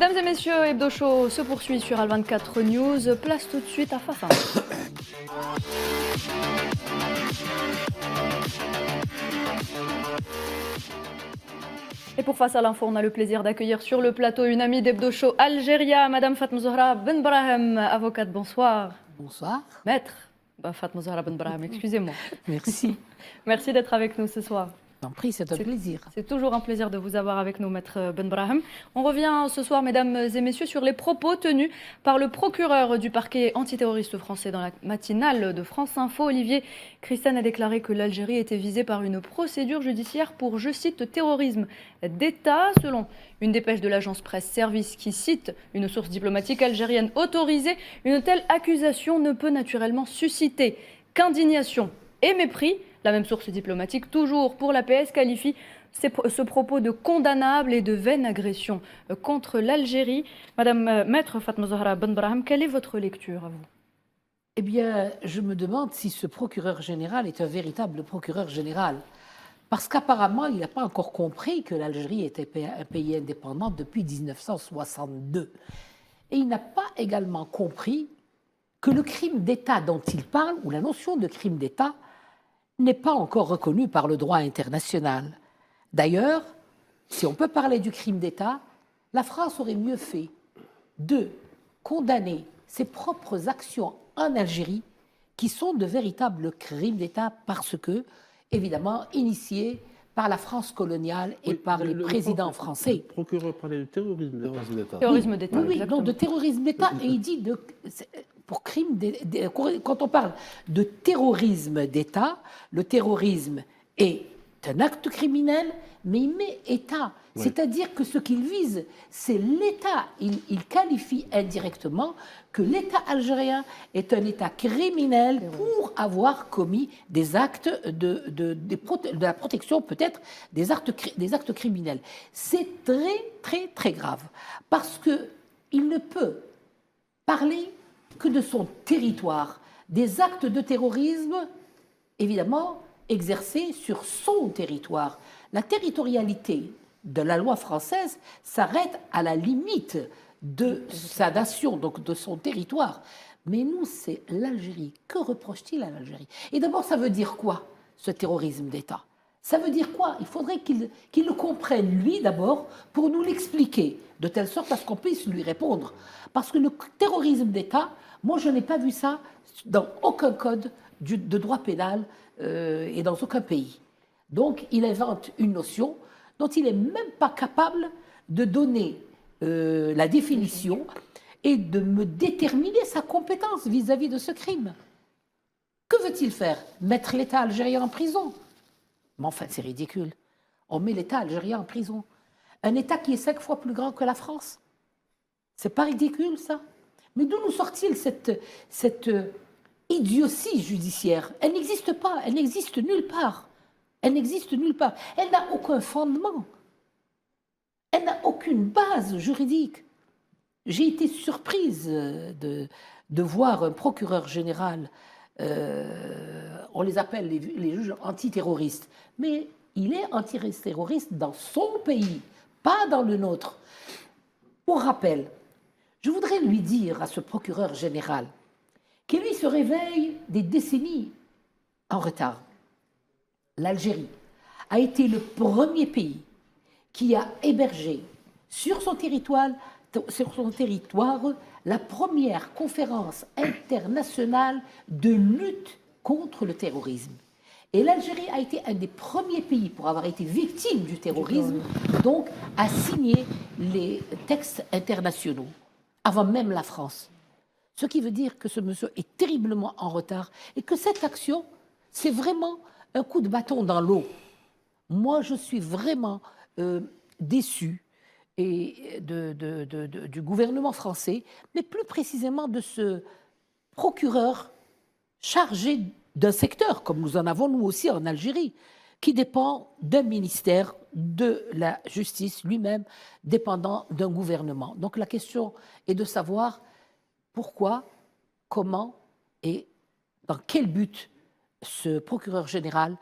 Mesdames et messieurs, Hebdo Show se poursuit sur Al24 News. Place tout de suite à Face à Info. Et pour Face à l'info, on a le plaisir d'accueillir sur le plateau une amie d'Hebdo Show Algéria, Madame Fatma Zahra Benbrahim, avocate. Bonsoir. Bonsoir. Maître Fatma Zahra Benbrahim, excusez-moi. Merci. Merci d'être avec nous ce soir. T'en prie, c'est un plaisir. C'est toujours un plaisir de vous avoir avec nous, Maître Benbrahim. On revient ce soir, mesdames et messieurs, sur les propos tenus par le procureur du parquet antiterroriste français dans la matinale de France Info. Olivier Christen a déclaré que l'Algérie était visée par une procédure judiciaire pour, je cite, terrorisme d'État. Selon une dépêche de l'agence Presse Service qui cite une source diplomatique algérienne autorisée, une telle accusation ne peut naturellement susciter qu'indignation et mépris. La même source diplomatique, toujours pour l'APS, qualifie ce propos de condamnable et de vaine agression contre l'Algérie. Madame Maître Fatma Zahra Benbrahim, quelle est votre lecture à vous? Eh bien, je me demande si ce procureur général est un véritable procureur général. Parce qu'apparemment, il n'a pas encore compris que l'Algérie était un pays indépendant depuis 1962. Et il n'a pas également compris que le crime d'État dont il parle, ou la notion de crime d'État, n'est pas encore reconnu par le droit international. D'ailleurs, si on peut parler du crime d'État, la France aurait mieux fait de condamner ses propres actions en Algérie, qui sont de véritables crimes d'État parce que, évidemment, initiés par la France coloniale et par les présidents français. Le procureur parlait de terrorisme d'État. Terrorisme d'État. Oui, donc de terrorisme d'État. Et il dit pour crime quand on parle de terrorisme d'État, le terrorisme est un acte criminel, mais il met État. Oui. C'est-à-dire que ce qu'il vise, c'est l'État. Il qualifie indirectement que l'État algérien est un État criminel pour avoir commis des actes de la protection, peut-être, des actes criminels. C'est très, très, très grave. Parce qu'il ne peut parler que de son territoire, des actes de terrorisme, évidemment, exercés sur son territoire. La territorialité de la loi française s'arrête à la limite de sa nation, donc de son territoire. Mais nous, c'est l'Algérie. Que reproche-t-il à l'Algérie? Et d'abord, ça veut dire quoi, ce terrorisme d'État? Ça veut dire quoi? Il faudrait qu'il le comprenne, lui, d'abord, pour nous l'expliquer, de telle sorte à ce qu'on puisse lui répondre. Parce que le terrorisme d'État, moi, je n'ai pas vu ça dans aucun code de droit pénal et dans aucun pays. Donc, il invente une notion dont il n'est même pas capable de donner la définition et de me déterminer sa compétence vis-à-vis de ce crime. Que veut-il faire? Mettre l'État algérien en prison? Mais enfin, c'est ridicule. On met l'État algérien en prison. Un État qui est 5 fois plus grand que la France. C'est pas ridicule, ça? Mais d'où nous sort-il cette idiotie judiciaire? Elle n'existe pas, elle n'existe nulle part. Elle n'existe nulle part. Elle n'a aucun fondement. Elle n'a aucune base juridique. J'ai été surprise de voir un procureur général, on les appelle les juges antiterroristes, mais il est antiterroriste dans son pays, pas dans le nôtre. Pour rappel, je voudrais lui dire à ce procureur général qu'il lui se réveille des décennies en retard. L'Algérie a été le premier pays qui a hébergé sur son territoire la première conférence internationale de lutte contre le terrorisme. Et l'Algérie a été un des premiers pays pour avoir été victime du terrorisme, donc à signer les textes internationaux, avant même la France. Ce qui veut dire que ce monsieur est terriblement en retard et que cette action, c'est vraiment un coup de bâton dans l'eau. Moi, je suis vraiment déçu du gouvernement français, mais plus précisément de ce procureur chargé d'un secteur, comme nous en avons nous aussi en Algérie, qui dépend d'un ministère de la justice lui-même, dépendant d'un gouvernement. Donc la question est de savoir pourquoi, comment et dans quel but ce procureur général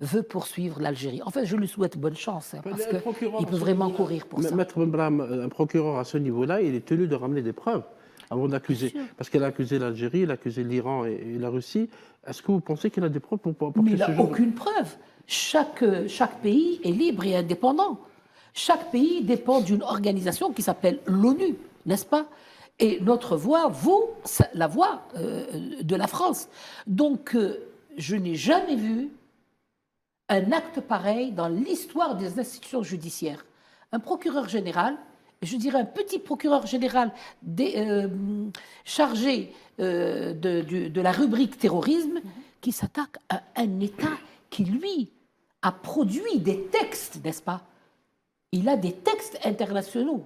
veut poursuivre l'Algérie. En fait, je lui souhaite bonne chance, hein, parce qu'il peut à ce vraiment niveau-là, courir pour ça. Maître Ben Brahim, un procureur à ce niveau-là, il est tenu de ramener des preuves avant d'accuser. Bien sûr. Parce qu'elle a accusé l'Algérie, elle a accusé l'Iran et la Russie. Est-ce que vous pensez qu'il a des preuves pour porter Mais il ce n'a genre aucune preuve. Chaque pays est libre et indépendant. Chaque pays dépend d'une organisation qui s'appelle l'ONU, n'est-ce pas? Et notre voix vaut la voix de la France. Donc, je n'ai jamais vu un acte pareil dans l'histoire des institutions judiciaires. Un procureur général, je dirais un petit procureur général chargé de la rubrique terrorisme, qui s'attaque à un État qui, lui, a produit des textes, n'est-ce pas? Il a des textes internationaux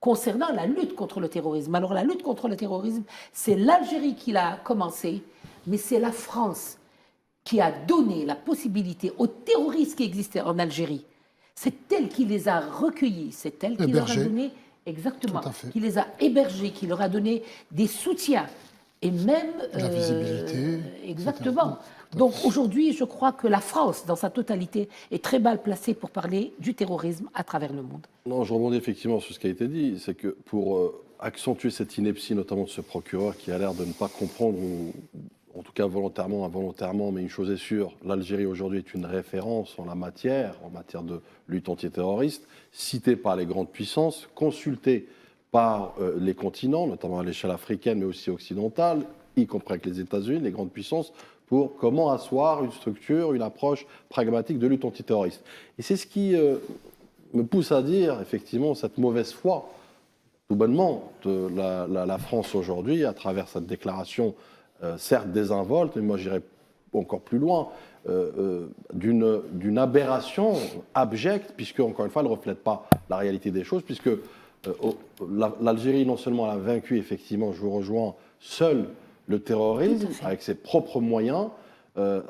concernant la lutte contre le terrorisme. Alors la lutte contre le terrorisme, c'est l'Algérie qui l'a commencé, mais c'est la France qui a donné la possibilité aux terroristes qui existaient en Algérie. C'est elle qui les a recueillis, c'est elle qui leur a donné, exactement, qui les a hébergés, qui leur a donné des soutiens et même la visibilité. Exactement. Donc aujourd'hui, je crois que la France, dans sa totalité, est très mal placée pour parler du terrorisme à travers le monde. Non, je rebondis effectivement sur ce qui a été dit. C'est que pour accentuer cette ineptie, notamment de ce procureur qui a l'air de ne pas comprendre, ou en tout cas volontairement, involontairement, mais une chose est sûre, l'Algérie aujourd'hui est une référence en matière de lutte antiterroriste, citée par les grandes puissances, consultée par les continents, notamment à l'échelle africaine, mais aussi occidentale, y compris avec les États-Unis, les grandes puissances, pour comment asseoir une structure, une approche pragmatique de lutte antiterroriste. Et c'est ce qui me pousse à dire, effectivement, cette mauvaise foi, tout bonnement, de la France aujourd'hui, à travers cette déclaration, certes désinvolte, mais moi j'irais encore plus loin, d'une aberration abjecte, puisque, encore une fois, elle ne reflète pas la réalité des choses, puisque l'Algérie, non seulement a vaincu, effectivement, je vous rejoins, seule le terrorisme, avec ses propres moyens,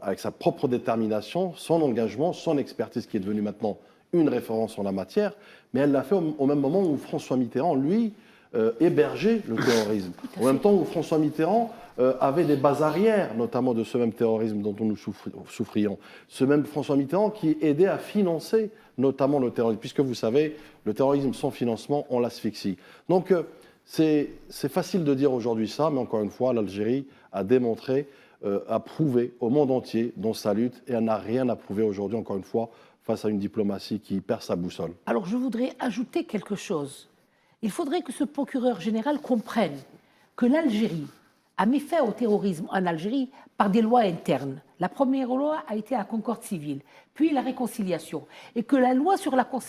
avec sa propre détermination, son engagement, son expertise qui est devenue maintenant une référence en la matière, mais elle l'a fait au même moment où François Mitterrand, lui, hébergeait le terrorisme. En même temps où François Mitterrand avait des bases arrières, notamment de ce même terrorisme dont nous souffrions. Ce même François Mitterrand qui aidait à financer notamment le terrorisme, puisque vous savez, le terrorisme sans financement, on l'asphyxie. Donc, c'est facile de dire aujourd'hui ça, mais encore une fois, l'Algérie a démontré, a prouvé au monde entier dans sa lutte, et elle n'a rien à prouver aujourd'hui, encore une fois, face à une diplomatie qui perd sa boussole. Alors je voudrais ajouter quelque chose. Il faudrait que ce procureur général comprenne que l'Algérie a mis fin au terrorisme en Algérie par des lois internes. La première loi a été la concorde civile, puis la réconciliation, et que la loi sur la concorde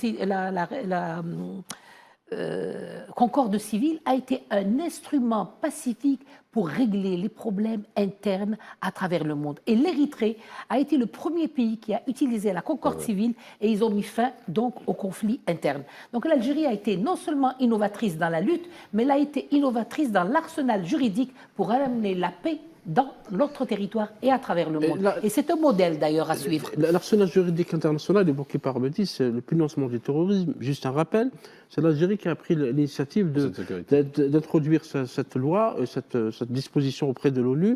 civile a été un instrument pacifique pour régler les problèmes internes à travers le monde. Et l'Érythrée a été le premier pays qui a utilisé la concorde civile et ils ont mis fin donc au conflit interne. Donc l'Algérie a été non seulement innovatrice dans la lutte, mais elle a été innovatrice dans l'arsenal juridique pour amener la paix dans notre territoire et à travers le monde. Et c'est un modèle d'ailleurs à suivre. L'arsenal juridique international évoqué par Mehdi, c'est le financement du terrorisme. Juste un rappel, c'est l'Algérie qui a pris l'initiative d'introduire cette loi, cette disposition auprès de l'ONU,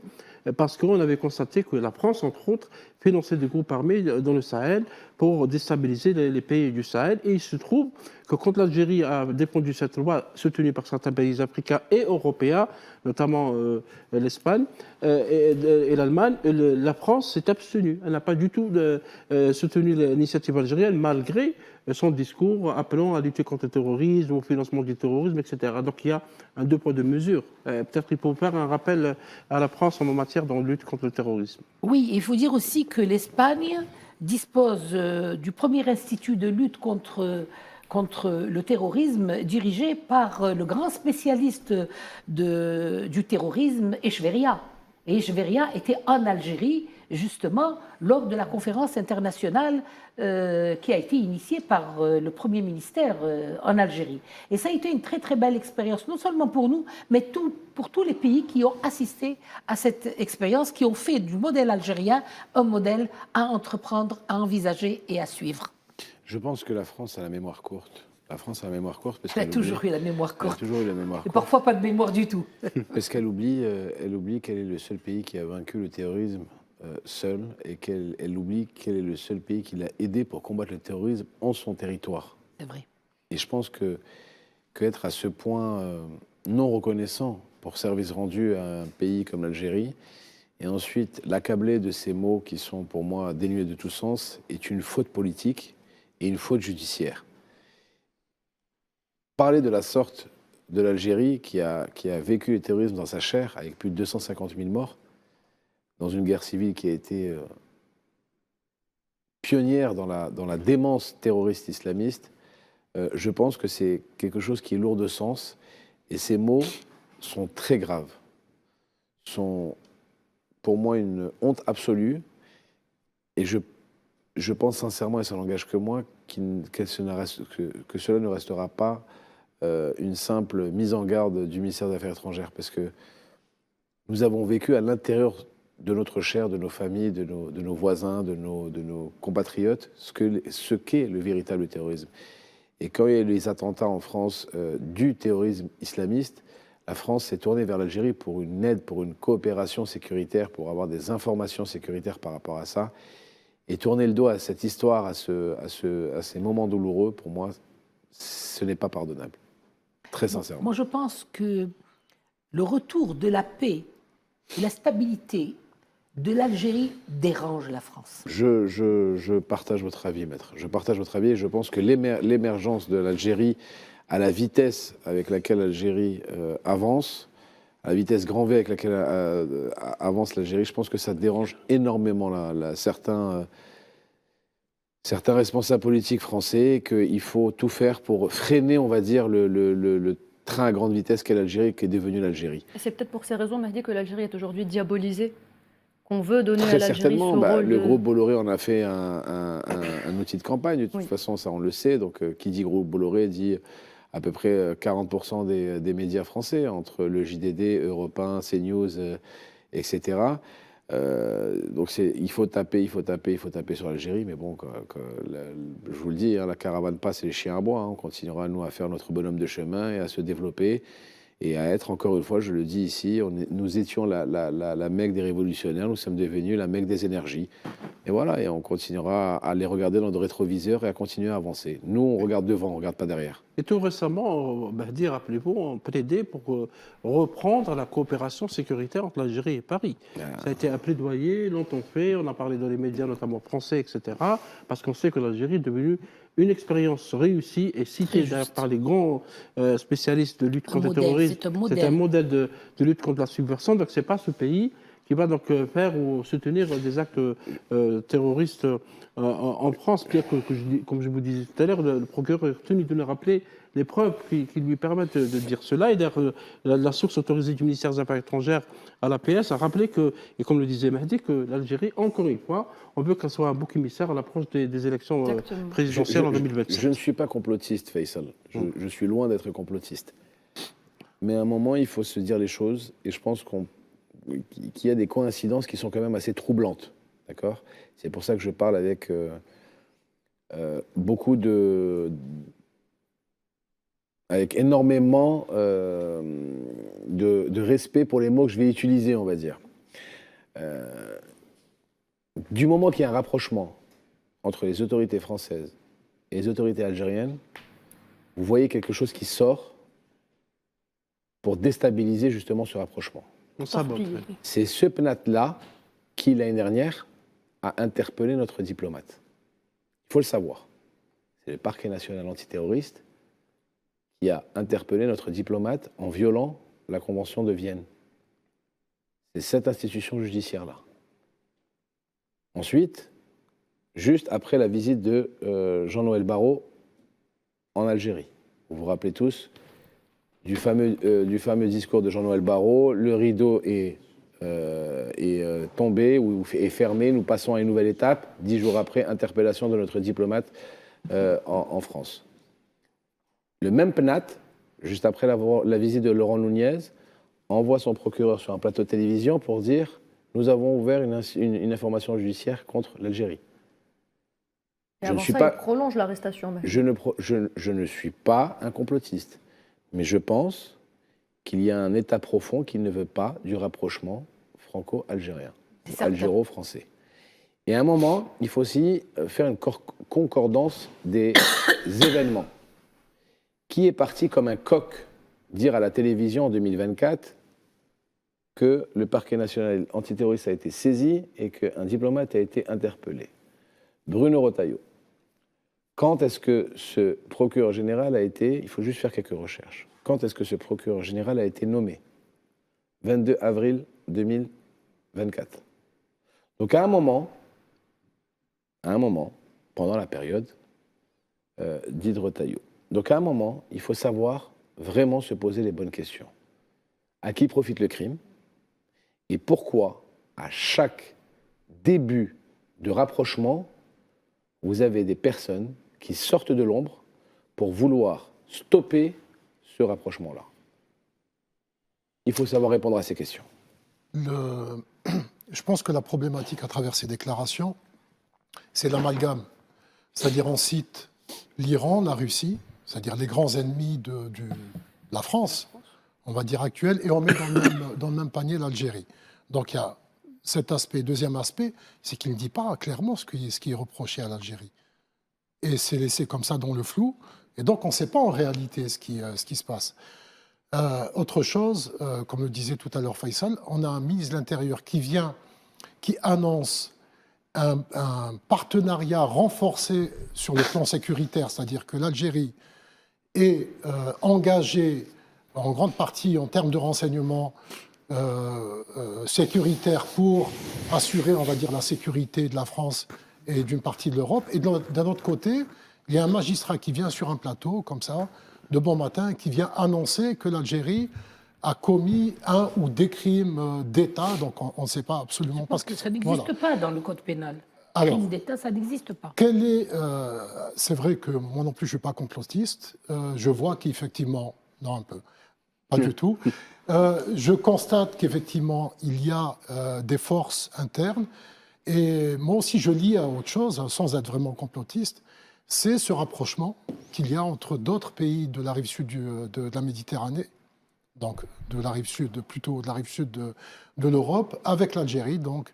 parce qu'on avait constaté que la France, entre autres, finançait des groupes armés dans le Sahel pour déstabiliser les pays du Sahel. Et il se trouve que quand l'Algérie a défendu cette loi, soutenue par certains pays africains et européens, notamment l'Espagne et l'Allemagne, la France s'est abstenue. Elle n'a pas du tout soutenu l'initiative algérienne, malgré son discours appelant à lutter contre le terrorisme, au financement du terrorisme, etc. Donc il y a un deux poids deux mesures. Peut-être qu'il faut faire un rappel à la France en matière de lutte contre le terrorisme. Oui, il faut dire aussi que l'Espagne dispose du premier institut de lutte contre le terrorisme dirigé par le grand spécialiste du terrorisme, Echeverría. Et Echeverría était en Algérie, justement, lors de la conférence internationale qui a été initiée par le Premier ministère en Algérie. Et ça a été une très très belle expérience, non seulement pour nous, mais pour tous les pays qui ont assisté à cette expérience, qui ont fait du modèle algérien un modèle à entreprendre, à envisager et à suivre. Je pense que la France a la mémoire courte. La France a la mémoire courte parce qu'elle a toujours eu la mémoire courte. Elle a toujours eu la mémoire courte. Et parfois pas de mémoire du tout. Parce qu'elle oublie qu'elle est le seul pays qui a vaincu le terrorisme seule et qu'elle oublie quel est le seul pays qui l'a aidé pour combattre le terrorisme en son territoire. C'est vrai. Et je pense qu'être à ce point non reconnaissant pour service rendu à un pays comme l'Algérie, et ensuite l'accabler de ces mots qui sont pour moi dénués de tout sens, est une faute politique et une faute judiciaire. Parler de la sorte de l'Algérie qui a vécu le terrorisme dans sa chair, avec plus de 250 000 morts, dans une guerre civile qui a été pionnière dans la démence terroriste islamiste, je pense que c'est quelque chose qui est lourd de sens. Et ces mots sont très graves, sont pour moi une honte absolue. Et je pense sincèrement, et ça n'engage que moi, que cela ne restera pas une simple mise en garde du ministère des Affaires étrangères. Parce que nous avons vécu à l'intérieur de notre chair, de nos familles, de nos voisins, de nos compatriotes, ce qu'est le véritable terrorisme. Et quand il y a eu les attentats en France du terrorisme islamiste, la France s'est tournée vers l'Algérie pour une aide, pour une coopération sécuritaire, pour avoir des informations sécuritaires par rapport à ça. Et tourner le dos à cette histoire, à ces moments douloureux, pour moi, ce n'est pas pardonnable. Très sincèrement. Moi, je pense que le retour de la paix et la stabilité de l'Algérie dérange la France. Je partage votre avis, maître. Je partage votre avis et je pense que l'émergence de l'Algérie à la vitesse avec laquelle l'Algérie avance, à la vitesse grand V avec laquelle avance l'Algérie, je pense que ça dérange énormément certains responsables politiques français, et qu'il faut tout faire pour freiner, on va dire, le train à grande vitesse qu'est l'Algérie, qui est devenue l'Algérie. C'est peut-être pour ces raisons, Mehdi, que l'Algérie est aujourd'hui diabolisée, qu'on veut donner Très à l'Algérie ce certainement. rôle. Le groupe Bolloré en a fait un outil de campagne. De toute Oui. façon, ça, on le sait. Donc, qui dit groupe Bolloré dit à peu près 40% des médias français, entre le JDD, Europe 1, CNews, etc. Donc, il faut taper sur l'Algérie. Mais bon, je vous le dis, hein, la caravane passe et les chiens aboient. Hein. On continuera, nous, à faire notre bonhomme de chemin et à se développer. Et à être, encore une fois, je le dis ici, nous étions la Mecque des révolutionnaires, nous sommes devenus la Mecque des énergies. Et voilà, et on continuera à les regarder dans le rétroviseur et à continuer à avancer. Nous, on regarde devant, on ne regarde pas derrière. Et tout récemment, Mehdi, rappelez-vous, on plaidait pour reprendre la coopération sécuritaire entre l'Algérie et Paris. Ça a été un plaidoyer longtemps fait, on a parlé dans les médias, notamment français, etc., parce qu'on sait que l'Algérie est devenue une expérience réussie et citée par les grands spécialistes de lutte contre le terrorisme. C'est un modèle de lutte contre la subversion. Donc, ce n'est pas ce pays qui va donc faire ou soutenir des actes terroristes en France. Bien que comme je vous disais tout à l'heure, le procureur est tenu de nous rappeler les preuves qui lui permettent de dire cela. Et d'ailleurs, la source autorisée du ministère des Affaires étrangères à l'APS a rappelé que, et comme le disait Mehdi, que l'Algérie, encore une fois, on veut qu'elle soit un bouc émissaire à l'approche des élections présidentielles en 2027. Je ne suis pas complotiste, Faisal. Je suis loin d'être complotiste. Mais à un moment, il faut se dire les choses. Et je pense qu'il y a des coïncidences qui sont quand même assez troublantes. D'accord ? C'est pour ça que je parle avec avec énormément de respect pour les mots que je vais utiliser, on va dire. Du moment qu'il y a un rapprochement entre les autorités françaises et les autorités algériennes, vous voyez quelque chose qui sort pour déstabiliser justement ce rapprochement. C'est ce PNAT-là qui, l'année dernière, a interpellé notre diplomate. Il faut le savoir. C'est le parquet national antiterroriste qui a interpellé notre diplomate en violant la Convention de Vienne. C'est cette institution judiciaire-là. Ensuite, juste après la visite de Jean-Noël Barrot en Algérie, vous vous rappelez tous du fameux discours de Jean-Noël Barrot, le rideau est tombé ou est fermé, nous passons à une nouvelle étape, 10 jours après, interpellation de notre diplomate en France. Le même PNAT, juste après la visite de Laurent Nunez, envoie son procureur sur un plateau de télévision pour dire « Nous avons ouvert une information judiciaire contre l'Algérie ». Et avant ça, il prolonge l'arrestation. Je ne suis pas un complotiste, mais je pense qu'il y a un état profond qui ne veut pas du rapprochement franco-algérien. algéro-français. Et à un moment, il faut aussi faire une concordance des événements. Qui est parti comme un coq dire à la télévision en 2024 que le parquet national antiterroriste a été saisi et qu'un diplomate a été interpellé? Bruno Retailleau. Quand est-ce que ce procureur général a été, il faut juste faire quelques recherches, quand est-ce que ce procureur général a été nommé? 22 avril 2024. Donc à un moment, pendant la période dite Retailleau, donc à un moment, il faut savoir vraiment se poser les bonnes questions. À qui profite le crime? Et pourquoi, à chaque début de rapprochement, vous avez des personnes qui sortent de l'ombre pour vouloir stopper ce rapprochement-là? Il faut savoir répondre à ces questions. Je pense que la problématique à travers ces déclarations, c'est l'amalgame. C'est-à-dire on cite l'Iran, la Russie, c'est-à-dire les grands ennemis de la France, on va dire actuelle, et on met dans le même panier l'Algérie. Donc il y a cet aspect. Deuxième aspect, c'est qu'il ne dit pas clairement ce qui est reproché à l'Algérie. Et c'est laissé comme ça dans le flou, et donc on ne sait pas en réalité ce qui se passe. Autre chose, comme le disait tout à l'heure Faisal, on a un ministre de l'Intérieur qui annonce un partenariat renforcé sur le plan sécuritaire, c'est-à-dire que l'Algérie est engagée en grande partie en termes de renseignement sécuritaire pour assurer, on va dire, la sécurité de la France et d'une partie de l'Europe. Et d'un autre côté, il y a un magistrat qui vient sur un plateau, comme ça, de bon matin, qui vient annoncer que l'Algérie a commis un ou des crimes d'État. Donc on ne sait pas absolument Parce que ça n'existe pas dans le code pénal. Alors, crime d'État, ça n'existe pas. C'est vrai que moi non plus, je ne suis pas complotiste. Je vois qu'effectivement, non un peu, pas du tout. Je constate qu'effectivement, il y a des forces internes. Et moi aussi, je lis à autre chose, sans être vraiment complotiste, c'est ce rapprochement qu'il y a entre d'autres pays de la rive sud de la Méditerranée, donc de la rive sud, plutôt de la rive sud de l'Europe, avec l'Algérie, donc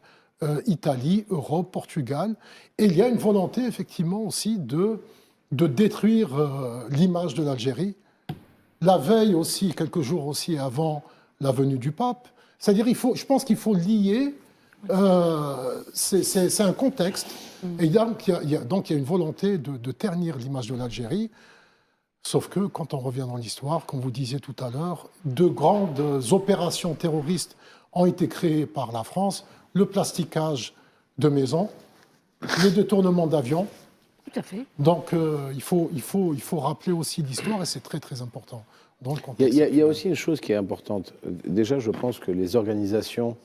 Italie, Europe, Portugal. Et il y a une volonté, effectivement, aussi de détruire l'image de l'Algérie. La veille aussi, quelques jours aussi avant la venue du pape. C'est-à-dire, je pense qu'il faut lier. C'est un contexte. Et donc, il y a une volonté de ternir l'image de l'Algérie. Sauf que, quand on revient dans l'histoire, comme vous disiez tout à l'heure, de grandes opérations terroristes ont été créées par la France. Le plasticage de maisons, les détournements d'avions. Tout à fait. Donc, il faut rappeler aussi l'histoire, et c'est très, très important. Il y a aussi une chose qui est importante. Déjà, je pense que les organisations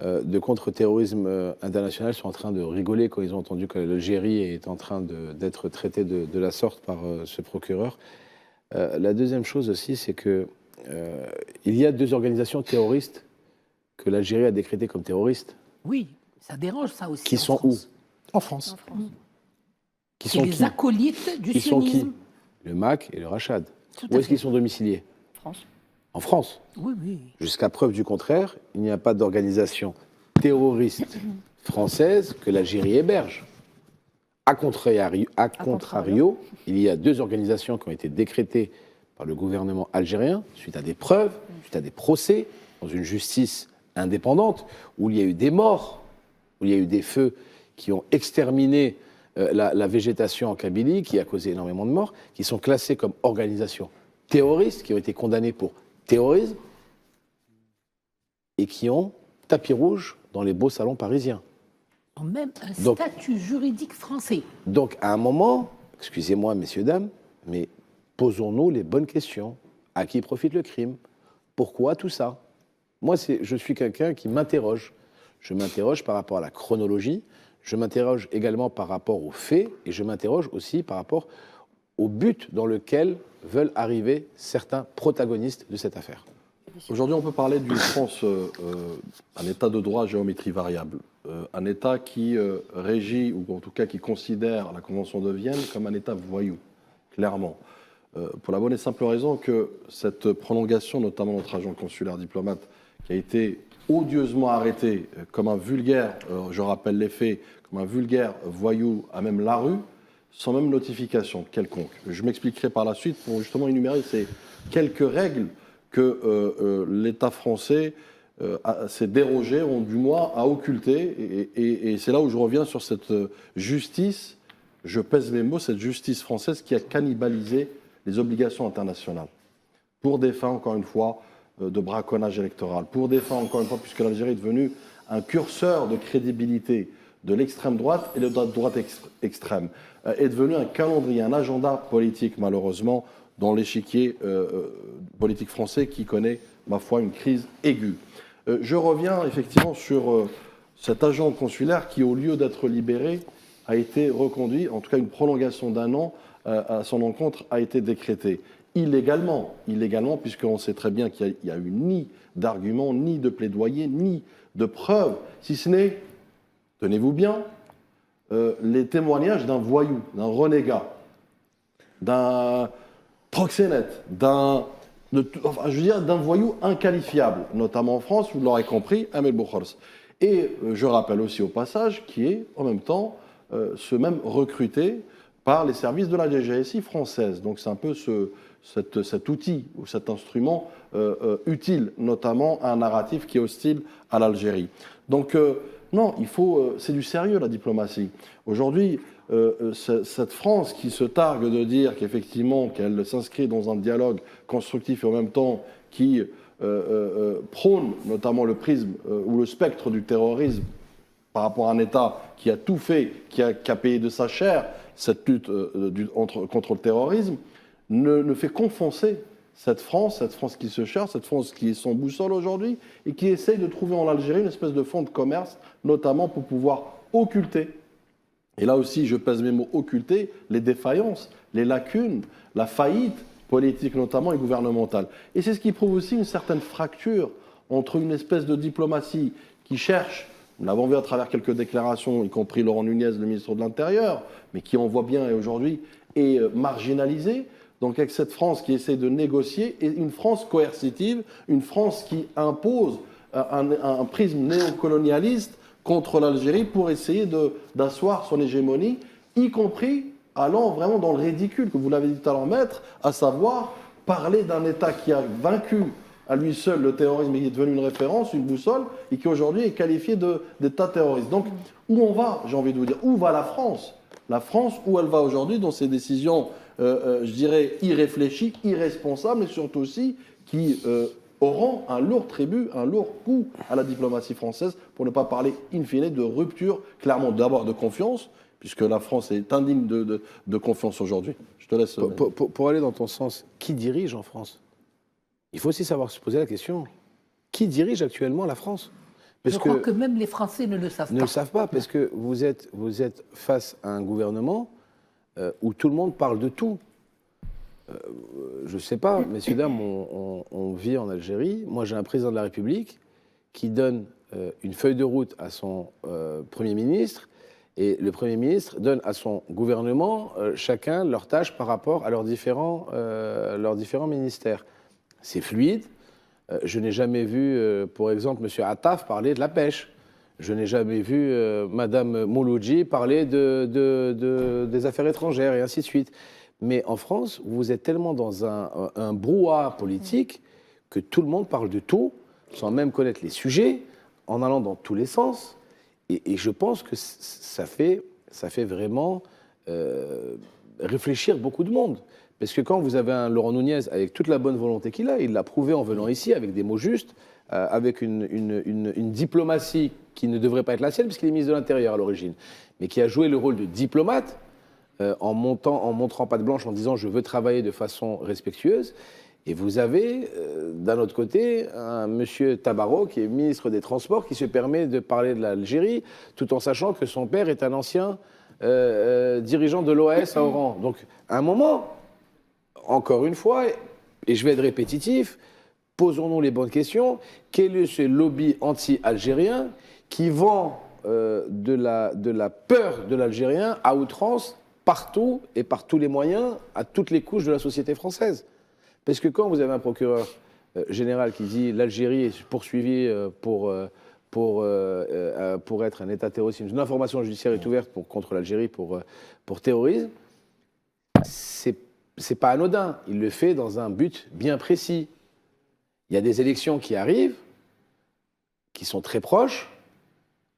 de contre-terrorisme international sont en train de rigoler quand ils ont entendu que l'Algérie est en train d'être traitée de la sorte par ce procureur. La deuxième chose aussi, c'est que il y a deux organisations terroristes que l'Algérie a décrétées comme terroristes. Oui, ça dérange ça aussi. Qui sont où? En France. Qui sont les acolytes du sionisme. Le MAC et le Rachad. Tout Où est-ce qu'ils sont domiciliés? France. En France. Oui, oui. Jusqu'à preuve du contraire, il n'y a pas d'organisation terroriste française que l'Algérie héberge. A contrario, il y a deux organisations qui ont été décrétées par le gouvernement algérien suite à des preuves, suite à des procès, dans une justice indépendante, où il y a eu des morts, où il y a eu des feux qui ont exterminé la végétation en Kabylie, qui a causé énormément de morts, qui sont classées comme organisations terroristes, qui ont été condamnées pour terrorisme, et qui ont tapis rouge dans les beaux salons parisiens. Même un statut juridique français. Donc, à un moment, excusez-moi, messieurs, dames, mais posons-nous les bonnes questions. À qui profite le crime? Pourquoi tout ça? Moi, je suis quelqu'un qui m'interroge. Je m'interroge par rapport à la chronologie, je m'interroge également par rapport aux faits, et je m'interroge aussi par rapport au but dans lequel veulent arriver certains protagonistes de cette affaire. Aujourd'hui, on peut parler d'une France, un État de droit à géométrie variable, un État qui régit, ou en tout cas qui considère la Convention de Vienne comme un État voyou, clairement. Pour la bonne et simple raison que cette prolongation, notamment notre agent consulaire diplomate, qui a été odieusement arrêté comme un vulgaire, je rappelle les faits, comme un vulgaire voyou à même la rue, sans même notification quelconque. Je m'expliquerai par la suite pour justement énumérer ces quelques règles que l'État français s'est dérogé, ou du moins a occulté, et c'est là où je reviens sur cette justice, je pèse mes mots, cette justice française qui a cannibalisé les obligations internationales, pour des fins, encore une fois, de braconnage électoral, pour des fins, encore une fois, puisque l'Algérie est devenue un curseur de crédibilité de l'extrême droite et de la droite extrême, est devenu un calendrier, un agenda politique, malheureusement, dans l'échiquier politique français qui connaît, ma foi, une crise aiguë. Je reviens effectivement sur cet agent consulaire qui, au lieu d'être libéré, a été reconduit, en tout cas une prolongation d'1 an à son encontre a été décrétée. Illégalement, puisqu'on sait très bien qu'il n'y a eu ni d'arguments, ni de plaidoyer, ni de preuves, si ce n'est, tenez-vous bien, les témoignages d'un voyou, d'un renégat, d'un proxénète, d'un voyou inqualifiable, notamment en France, vous l'aurez compris, Amel Boukhors. Et je rappelle aussi au passage qui est en même temps ce même recruté par les services de la DGSI française. Donc c'est un peu cet outil ou cet instrument utile, notamment à un narratif qui est hostile à l'Algérie. Donc non, c'est du sérieux la diplomatie. Aujourd'hui, cette France qui se targue de dire qu'effectivement qu'elle s'inscrit dans un dialogue constructif et en même temps qui prône notamment le prisme ou le spectre du terrorisme par rapport à un État qui a tout fait, qui a payé de sa chair cette lutte contre le terrorisme, ne fait qu'enfoncer cette France qui se cherche, cette France qui est son boussole aujourd'hui et qui essaye de trouver en Algérie une espèce de fonds de commerce, notamment pour pouvoir occulter, et là aussi je pèse mes mots, occulter les défaillances, les lacunes, la faillite politique notamment et gouvernementale. Et c'est ce qui prouve aussi une certaine fracture entre une espèce de diplomatie qui cherche, nous l'avons vu à travers quelques déclarations, y compris Laurent Nunez, le ministre de l'Intérieur, mais qui on voit bien aujourd'hui est marginalisée, donc avec cette France qui essaie de négocier, et une France coercitive, une France qui impose un prisme néocolonialiste contre l'Algérie pour essayer d'asseoir son hégémonie, y compris allant vraiment dans le ridicule, que vous l'avez dit tout à l'heure, maître, à savoir parler d'un État qui a vaincu à lui seul le terrorisme et qui est devenu une référence, une boussole, et qui aujourd'hui est qualifié d'État terroriste. Donc, où on va, j'ai envie de vous dire, où va la France ? La France, où elle va aujourd'hui dans ses décisions, je dirais, irréfléchies, irresponsables, et surtout aussi qui auront un lourd tribut, un lourd coup à la diplomatie française, pour ne pas parler, in fine, de rupture, clairement d'abord de confiance, puisque la France est indigne de confiance aujourd'hui. Je te laisse. Pour aller dans ton sens, qui dirige en France ? Il faut aussi savoir se poser la question, qui dirige actuellement la France ? Je crois que même les Français ne le savent pas. Ne le savent pas, parce que vous êtes face à un gouvernement où tout le monde parle de tout. Je ne sais pas, messieurs, dames, on vit en Algérie. Moi, j'ai un président de la République qui donne une feuille de route à son Premier ministre, et le Premier ministre donne à son gouvernement chacun leurs tâches par rapport à leurs différents ministères. C'est fluide. Je n'ai jamais vu, pour exemple, M. Attaf parler de la pêche. Je n'ai jamais vu Mme Mouloudji parler des affaires étrangères, et ainsi de suite. Mais en France, vous êtes tellement dans un brouhaha politique que tout le monde parle de tout, sans même connaître les sujets, en allant dans tous les sens. Et je pense que ça fait vraiment réfléchir beaucoup de monde. Parce que quand vous avez un Laurent Nunez, avec toute la bonne volonté qu'il a, il l'a prouvé en venant ici, avec des mots justes, avec une diplomatie qui ne devrait pas être la sienne, puisqu'il est ministre de l'Intérieur à l'origine, mais qui a joué le rôle de diplomate, en montrant patte blanche, en disant « je veux travailler de façon respectueuse ». Et vous avez, d'un autre côté, un monsieur Tabarot, qui est ministre des Transports, qui se permet de parler de l'Algérie, tout en sachant que son père est un ancien dirigeant de l'OAS à Oran. Donc, à un moment, encore une fois, et je vais être répétitif, posons-nous les bonnes questions. Quel est ce lobby anti-algérien qui vend de la peur de l'Algérien à outrance, partout et par tous les moyens, à toutes les couches de la société française ? Parce que quand vous avez un procureur général qui dit l'Algérie est poursuivie pour être un État terroriste, une information judiciaire est ouverte contre l'Algérie pour terrorisme, c'est pas anodin. Il le fait dans un but bien précis. Il y a des élections qui arrivent, qui sont très proches.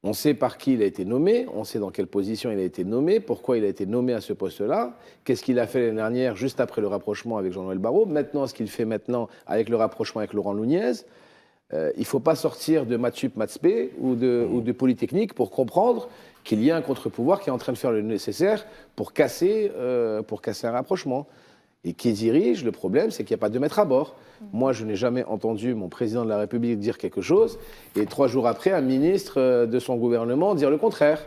On sait par qui il a été nommé, on sait dans quelle position il a été nommé, pourquoi il a été nommé à ce poste-là, qu'est-ce qu'il a fait l'année dernière, juste après le rapprochement avec Jean-Noël Barrot, maintenant ce qu'il fait maintenant avec le rapprochement avec Laurent Nunez. Il ne faut pas sortir de Mathsup, Mathsp ou de Polytechnique pour comprendre qu'il y a un contre-pouvoir qui est en train de faire le nécessaire pour casser un rapprochement. Et qui dirige, le problème, c'est qu'il n'y a pas de maître à bord. Moi, je n'ai jamais entendu mon président de la République dire quelque chose, et 3 jours après, un ministre de son gouvernement dire le contraire.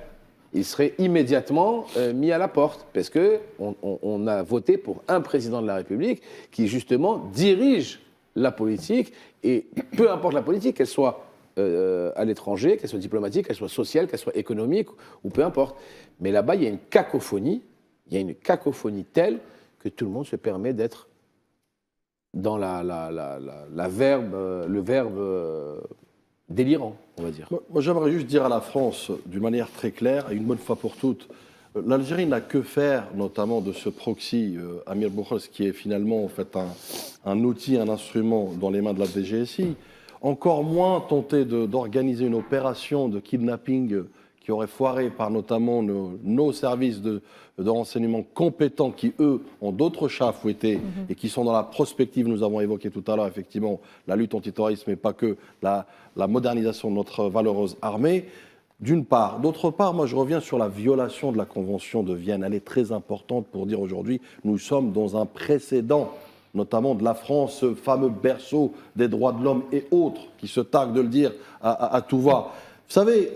Il serait immédiatement mis à la porte, parce qu'on a voté pour un président de la République qui, justement, dirige la politique, et peu importe la politique, qu'elle soit à l'étranger, qu'elle soit diplomatique, qu'elle soit sociale, qu'elle soit économique, ou peu importe. Mais là-bas, il y a une cacophonie telle que tout le monde se permet d'être dans le verbe délirant, on va dire. Moi, j'aimerais juste dire à la France, d'une manière très claire, et une bonne fois pour toutes, l'Algérie n'a que faire, notamment de ce proxy Amir Boukhos, qui est finalement en fait un outil, un instrument dans les mains de la DGSI. Encore moins tenter d'organiser une opération de kidnapping qui aurait foiré par notamment nos services de renseignement compétents qui, eux, ont d'autres chats à fouetter et qui sont dans la prospective. Nous avons évoqué tout à l'heure, effectivement, la lutte antiterroriste, mais pas que, la modernisation de notre valeureuse armée, d'une part. D'autre part, moi, je reviens sur la violation de la Convention de Vienne. Elle est très importante pour dire aujourd'hui, nous sommes dans un précédent, notamment de la France, ce fameux berceau des droits de l'homme et autres, qui se targuent de le dire à tout va. Vous savez,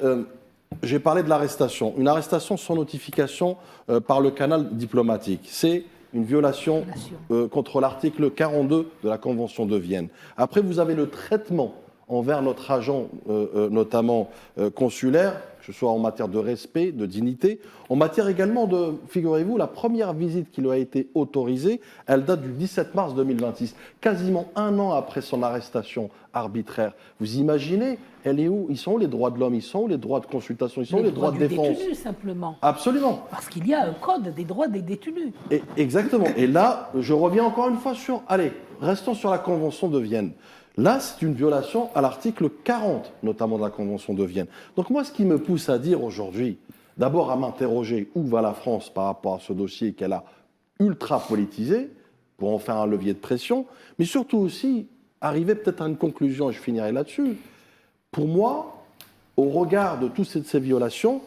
j'ai parlé de l'arrestation. Une arrestation sans notification par le canal diplomatique. C'est une violation contre l'article 42 de la Convention de Vienne. Après, vous avez le traitement envers notre agent, notamment consulaire, que ce soit en matière de respect, de dignité, en matière également de, figurez-vous, la première visite qui lui a été autorisée, elle date du 17 mars 2026, quasiment 1 an après son arrestation arbitraire. Vous imaginez, elle est où? Ils sont où les droits de l'homme? Ils sont où les droits de consultation? Ils sont où les droits de défense? Les détenus, simplement. Absolument. Parce qu'il y a un code des droits des détenus. Exactement. Et là, je reviens encore une fois sur... Allez, restons sur la Convention de Vienne. Là, c'est une violation à l'article 40, notamment de la Convention de Vienne. Donc moi, ce qui me pousse à dire aujourd'hui, d'abord à m'interroger où va la France par rapport à ce dossier qu'elle a ultra politisé, pour en faire un levier de pression, mais surtout aussi arriver peut-être à une conclusion, et je finirai là-dessus. Pour moi, au regard de toutes ces violations,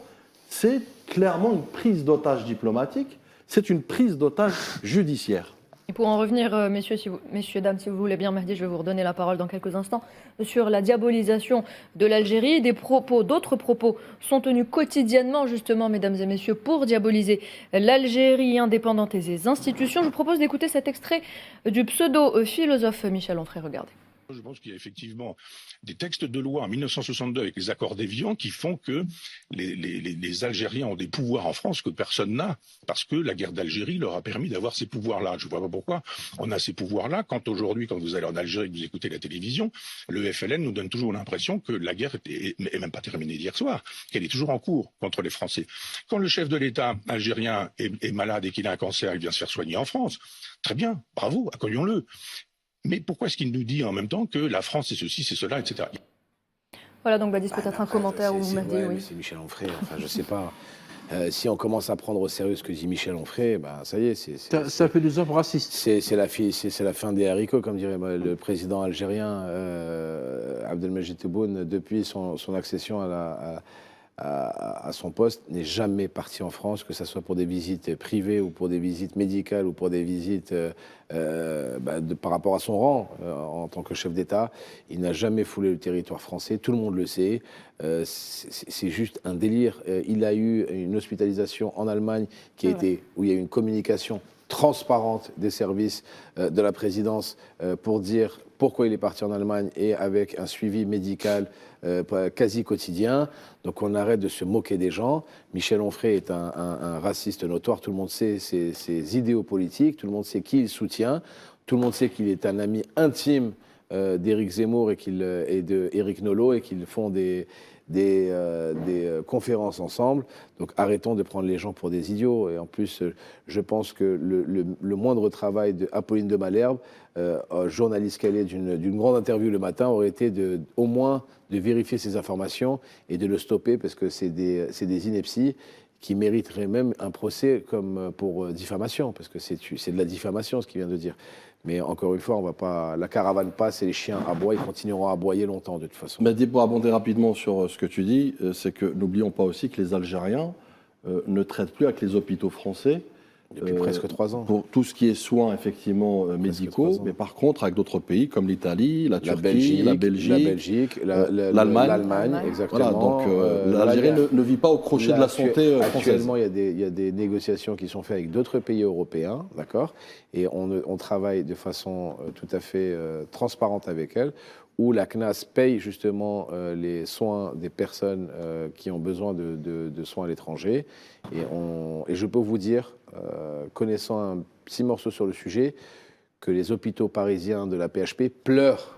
c'est clairement une prise d'otage diplomatique, c'est une prise d'otage judiciaire. Et pour en revenir, messieurs, dames, si vous voulez bien, Mahdi, je vais vous redonner la parole dans quelques instants, sur la diabolisation de l'Algérie. D'autres propos sont tenus quotidiennement, justement, mesdames et messieurs, pour diaboliser l'Algérie indépendante et ses institutions. Je vous propose d'écouter cet extrait du pseudo-philosophe Michel Onfray. Regardez. Je pense qu'il y a effectivement des textes de loi en 1962 avec les accords d'Évian qui font que les Algériens ont des pouvoirs en France que personne n'a, parce que la guerre d'Algérie leur a permis d'avoir ces pouvoirs-là. Je ne vois pas pourquoi on a ces pouvoirs-là quand aujourd'hui, quand vous allez en Algérie, que vous écoutez la télévision, le FLN nous donne toujours l'impression que la guerre est même pas terminée d'hier soir, qu'elle est toujours en cours contre les Français. Quand le chef de l'État algérien est malade et qu'il a un cancer, il vient se faire soigner en France. Très bien, bravo, accueillons-le. Mais pourquoi est-ce qu'il nous dit en même temps que la France c'est ceci, c'est cela, etc. Voilà, donc Badis, peut-être un commentaire où vous m'avez dit oui. C'est Michel Onfray, enfin je sais pas. Si on commence à prendre au sérieux ce que dit Michel Onfray, ben, ça y est. Ça fait des œuvres racistes. C'est la fin des haricots, comme dirait le président algérien Abdelmajid Tebboune, depuis son accession à son poste, n'est jamais parti en France, que ce soit pour des visites privées ou pour des visites médicales ou pour des visites par rapport à son rang en tant que chef d'État. Il n'a jamais foulé le territoire français, tout le monde le sait. C'est juste un délire. Il a eu une hospitalisation en Allemagne où il y a eu une communication transparente des services de la présidence pour dire pourquoi il est parti en Allemagne et avec un suivi médical quasi quotidien. Donc on arrête de se moquer des gens. Michel Onfray est un raciste notoire, tout le monde sait ses idéaux politiques, tout le monde sait qui il soutient, tout le monde sait qu'il est un ami intime d'Éric Zemmour et d'Éric Nolot et qu'ils font des conférences ensemble. Donc arrêtons de prendre les gens pour des idiots. Et en plus, je pense que le moindre travail d'Apolline de Malherbe, journaliste qu'elle est d'une grande interview le matin, aurait été au moins de vérifier ces informations et de le stopper parce que c'est des inepties qui mériteraient même un procès comme pour diffamation, parce que c'est de la diffamation ce qu'il vient de dire. Mais encore une fois, on va pas. La caravane passe et les chiens aboient, ils continueront à aboyer longtemps de toute façon. Mais pour abonder rapidement sur ce que tu dis, c'est que n'oublions pas aussi que les Algériens ne traitent plus avec les hôpitaux français. Depuis presque 3 ans. Pour tout ce qui est soins, effectivement, médicaux, mais par contre, avec d'autres pays comme l'Italie, la Turquie, la Belgique, l'Allemagne, exactement. Voilà, donc l'Algérie ne vit pas au crochet de la santé française. Actuellement, il y a des négociations qui sont faites avec d'autres pays européens, d'accord, et on travaille de façon tout à fait transparente avec elles, où la CNAS paye justement les soins des personnes qui ont besoin de soins à l'étranger. Et je peux vous dire, connaissant un petit morceau sur le sujet, que les hôpitaux parisiens de la PHP pleurent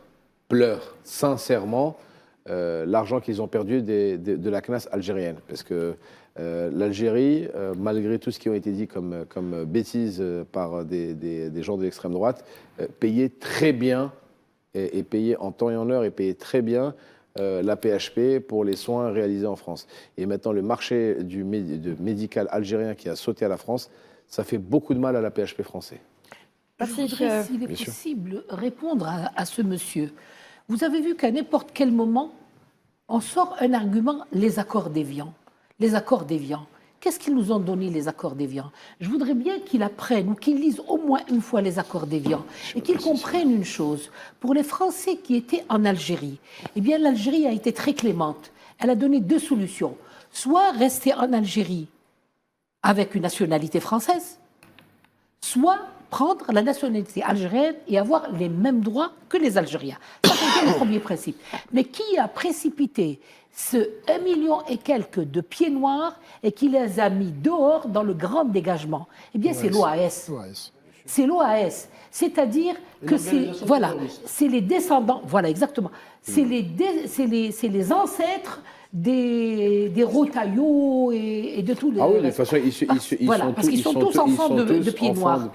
sincèrement l'argent qu'ils ont perdu de la CNAS algérienne. Parce que l'Algérie, malgré tout ce qui a été dit comme bêtises par des gens de l'extrême droite, payait très bien, et payait en temps et en heure, et payait très bien la PHP pour les soins réalisés en France. Et maintenant, le marché médical algérien qui a sauté à la France, ça fait beaucoup de mal à la PHP français. Je voudrais, s'il est possible, répondre à ce monsieur. Vous avez vu qu'à n'importe quel moment, on sort un argument, les accords d'Évian. Les accords d'Évian. Qu'est-ce qu'ils nous ont donné, les accords d'Évian? Je voudrais bien qu'ils apprennent ou qu'ils lisent au moins une fois les accords d'Évian et qu'ils comprennent une chose. Pour les Français qui étaient en Algérie, eh bien, l'Algérie a été très clémente. Elle a donné 2 solutions. Soit rester en Algérie avec une nationalité française, soit prendre la nationalité algérienne et avoir les mêmes droits que les Algériens. Ça, c'était le premier principe. Mais qui a précipité ce 1 million et quelques de pieds noirs et qui les a mis dehors dans le grand dégagement? Eh bien, c'est l'OAS. C'est l'OAS. C'est-à-dire que c'est les descendants, voilà, exactement. C'est les ancêtres des Rotaillot et de tous les... Ah oui, de toute façon, parce qu'ils sont tous enfants de pieds noirs.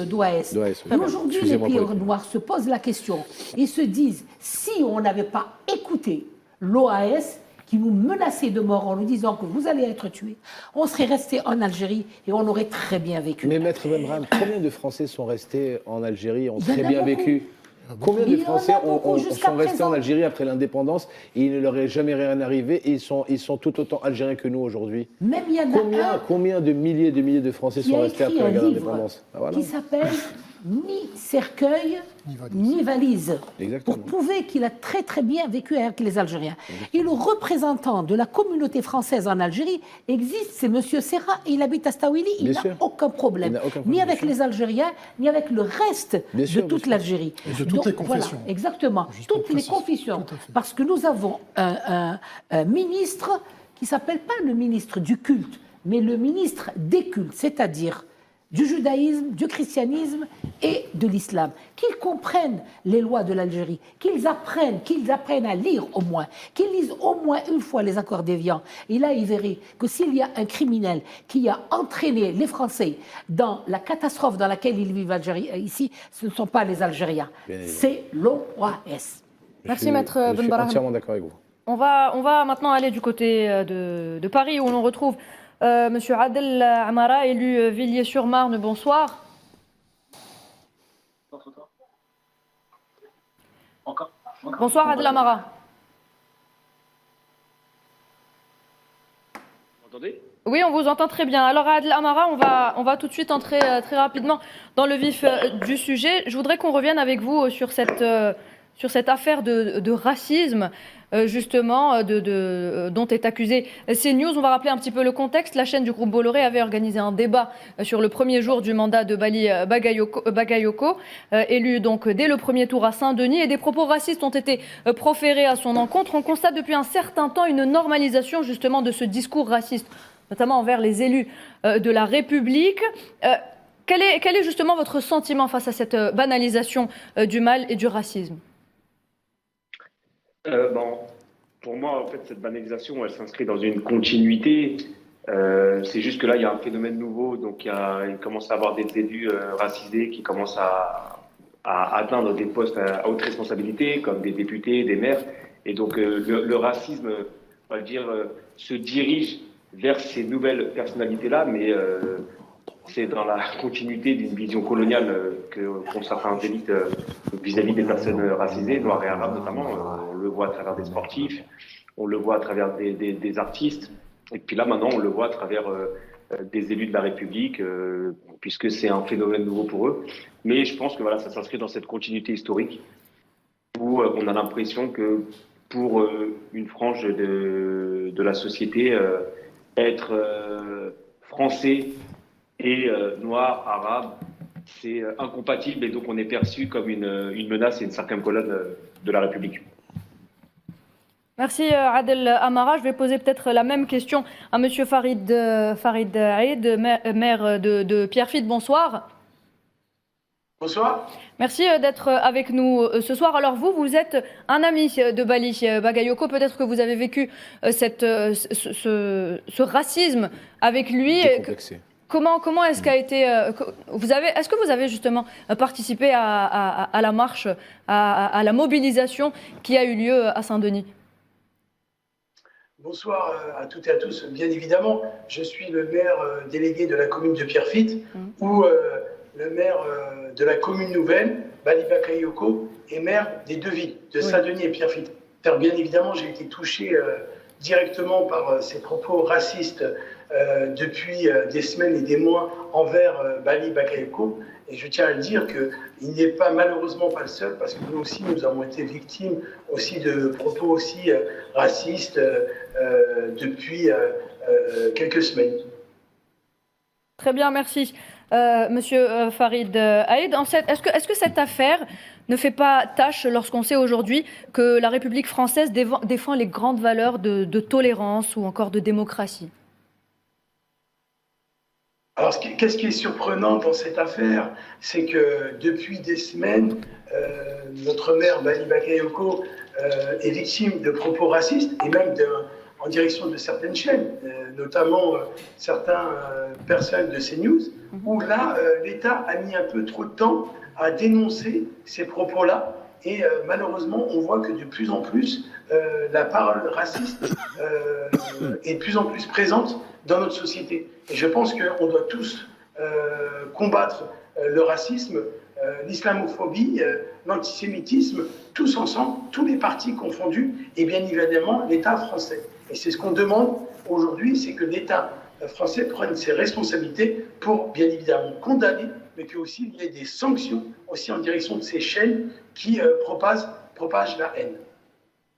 D'OAS. Et aujourd'hui, les pieds noirs se posent la question. Ils se disent, si on n'avait pas écouté l'OAS, qui nous menaçait de mort en nous disant que vous allez être tués, on serait resté en Algérie et on aurait très bien vécu. Mais Maître Benbrahim, combien de Français sont restés en Algérie et ont très bien vécu? Combien de Français sont restés en Algérie après l'indépendance et il ne leur est jamais rien arrivé et ils sont tout autant algériens que nous aujourd'hui? Même il y en a combien de milliers de Français sont restés après la guerre d'indépendance? Qui s'appelle Ni cercueil, ni valise. Exactement. Pour prouver qu'il a très très bien vécu avec les Algériens. Et le représentant de la communauté française en Algérie existe, c'est M. Serra, et il habite à Staouili, il n'a aucun problème. Ni avec les Algériens, ni avec le reste de toute l'Algérie. Et de toutes les confessions. Voilà, exactement, toutes les confessions. Parce que nous avons un ministre qui ne s'appelle pas le ministre du culte, mais le ministre des cultes, c'est-à-dire du judaïsme, du christianisme et de l'islam, qu'ils comprennent les lois de l'Algérie, qu'ils apprennent à lire au moins, qu'ils lisent au moins une fois les accords d'Évian. Et là, ils verraient que s'il y a un criminel qui a entraîné les Français dans la catastrophe dans laquelle ils vivent ici, ce ne sont pas les Algériens, c'est l'OAS. Merci Maître Benbrahim. Je suis entièrement d'accord avec vous. On va maintenant aller du côté de Paris où l'on retrouve Monsieur Adel Amara, élu Villiers-sur-Marne, bonsoir. Bonsoir Adel Amara. Vous m'entendez ? Oui, on vous entend très bien. Alors Adel Amara, on va tout de suite entrer très rapidement dans le vif du sujet. Je voudrais qu'on revienne avec vous sur cette affaire de racisme, justement, dont est accusé CNews. On va rappeler un petit peu le contexte. La chaîne du groupe Bolloré avait organisé un débat sur le premier jour du mandat de Bali Bagayoko, élu donc dès le premier tour à Saint-Denis, et des propos racistes ont été proférés à son encontre. On constate depuis un certain temps une normalisation justement de ce discours raciste, notamment envers les élus de la République. Quel est justement votre sentiment face à cette banalisation du mal et du racisme? Bon, pour moi, en fait, cette banalisation, elle s'inscrit dans une continuité. C'est juste que là, il y a un phénomène nouveau. Donc, il commence à y avoir des élus racisés qui commencent à atteindre des postes à haute responsabilité, comme des députés, des maires. Et donc, le racisme, on va dire, se dirige vers ces nouvelles personnalités-là, mais c'est dans la continuité d'une vision coloniale qu'ont certains élites vis-à-vis des personnes racisées, noires et arabes notamment. On le voit à travers des sportifs, on le voit à travers des artistes, et puis là maintenant on le voit à travers des élus de la République, puisque c'est un phénomène nouveau pour eux. Mais je pense que voilà, ça s'inscrit dans cette continuité historique où on a l'impression que pour une frange de la société, être français et noir, arabe, c'est incompatible et donc on est perçu comme une menace et une cinquième colonne de la République. Merci Adel Amara. Je vais poser peut-être la même question à Monsieur Farid Aïd, maire de Pierrefitte. Bonsoir. Bonsoir. Merci d'être avec nous ce soir. Alors vous êtes un ami de Bali Bakayoko. Peut-être que vous avez vécu ce racisme avec lui. Décomplexé. Comment est-ce qu'a été est-ce que vous avez justement participé à la marche, à la mobilisation qui a eu lieu à Saint-Denis? Bonsoir à toutes et à tous. Bien évidemment, je suis le maire délégué de la commune de Pierrefitte, où le maire de la commune nouvelle, Bali Bakayoko, est maire des deux villes, de Saint-Denis et Pierrefitte. Car bien évidemment, j'ai été touché directement par ces propos racistes depuis des semaines et des mois envers Bali Bakayoko. Et je tiens à le dire qu'il n'est malheureusement pas le seul, parce que nous aussi, nous avons été victimes aussi de propos aussi racistes depuis quelques semaines. Très bien, merci. Monsieur Farid Aïd, est-ce que cette affaire ne fait pas tâche lorsqu'on sait aujourd'hui que la République française défend les grandes valeurs de tolérance ou encore de démocratie? Alors, qu'est-ce qui est surprenant dans cette affaire, c'est que depuis des semaines, notre maire Bali Bakayoko est victime de propos racistes et même en direction de certaines chaînes, notamment certaines personnes de CNews, où là, l'État a mis un peu trop de temps à dénoncer ces propos-là. Et malheureusement, on voit que de plus en plus, la parole raciste est de plus en plus présente dans notre société. Et je pense qu'on doit tous combattre le racisme, l'islamophobie, l'antisémitisme, tous ensemble, tous les partis confondus, et bien évidemment l'État français. Et c'est ce qu'on demande aujourd'hui, c'est que l'État français prenne ses responsabilités pour bien évidemment condamner, mais qu'aussi il y ait des sanctions aussi en direction de ces chaînes qui propagent la haine.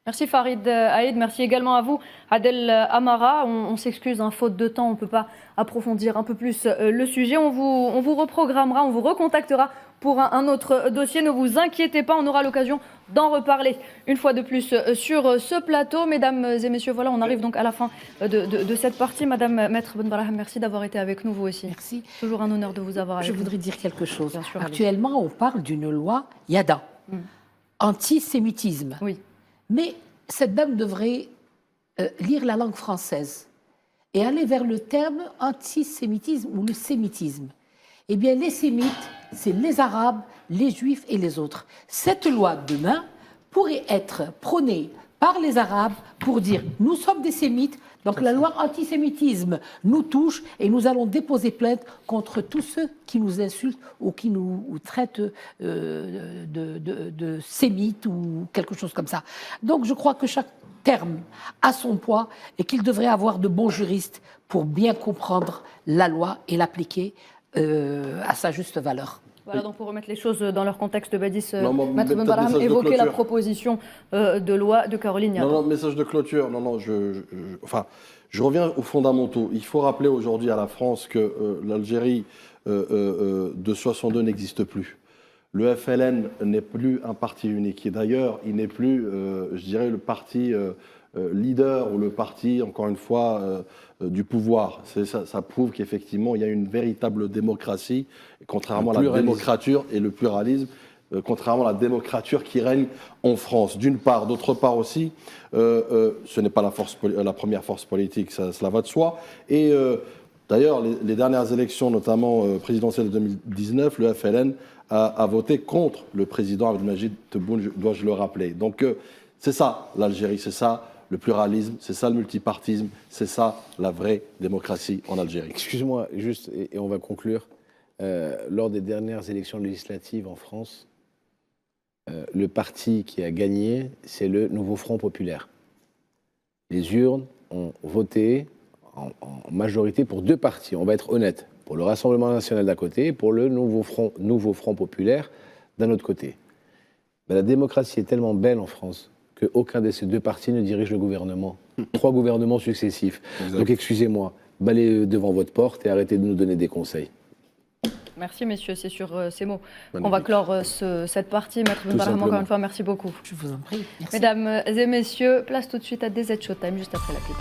Merci Farid Aïd, merci également à vous Adel Amara. On s'excuse, faute de temps, on ne peut pas approfondir un peu plus le sujet. On vous reprogrammera, on vous recontactera pour un autre dossier. Ne vous inquiétez pas, on aura l'occasion d'en reparler une fois de plus sur ce plateau. Mesdames et messieurs, voilà, on arrive donc à la fin de cette partie. Madame Maître Benbrahim, merci d'avoir été avec nous, vous aussi. Merci. Toujours un honneur de vous avoir avec nous. Je voudrais dire quelque chose. Bien sûr, actuellement, on parle d'une loi Yada, antisémitisme. Oui. Mais cette dame devrait lire la langue française et aller vers le terme antisémitisme ou le sémitisme. Eh bien, les sémites, c'est les Arabes, les Juifs et les autres. Cette loi, demain, pourrait être prônée par les Arabes pour dire « nous sommes des sémites ». Donc la loi antisémitisme nous touche et nous allons déposer plainte contre tous ceux qui nous insultent ou qui nous traitent de sémites ou quelque chose comme ça. Donc je crois que chaque terme a son poids et qu'il devrait avoir de bons juristes pour bien comprendre la loi et l'appliquer à sa juste valeur. Voilà, donc pour remettre les choses dans leur contexte, Badis, Maître Benbrahim évoquait la proposition de loi de Caroline Yatta. Non, message de clôture. Je reviens aux fondamentaux. Il faut rappeler aujourd'hui à la France que l'Algérie de 62 n'existe plus. Le FLN n'est plus un parti unique. Et d'ailleurs, il n'est plus, je dirais, le parti leader ou le parti, encore une fois, du pouvoir. Ça prouve qu'effectivement, il y a une véritable démocratie, contrairement à la démocrature et le pluralisme, contrairement à la démocrature qui règne en France, d'une part. D'autre part aussi, ce n'est pas la première force politique, cela va de soi. Et d'ailleurs, les dernières élections, notamment présidentielles de 2019, le FLN a voté contre le président Abdelmadjid Tebboune, dois-je le rappeler. Donc c'est ça l'Algérie, c'est ça le pluralisme, c'est ça le multipartisme, c'est ça la vraie démocratie en Algérie. Excuse-moi, juste, et on va conclure. Lors des dernières élections législatives en France, le parti qui a gagné, c'est le Nouveau Front Populaire. Les urnes ont voté en majorité pour deux partis, on va être honnête, pour le Rassemblement national d'un côté et pour le Nouveau Front Populaire d'un autre côté. Ben, la démocratie est tellement belle en France qu'aucun de ces deux partis ne dirige le gouvernement. 3 gouvernements successifs. Exact. Donc excusez-moi, balayez devant votre porte et arrêtez de nous donner des conseils. Merci messieurs, c'est sur ces mots qu'on va clore cette partie. Maître Ben Brahim, encore une fois, merci beaucoup. Je vous en prie. Merci. Mesdames et messieurs, place tout de suite à DZ Showtime, juste après la pub.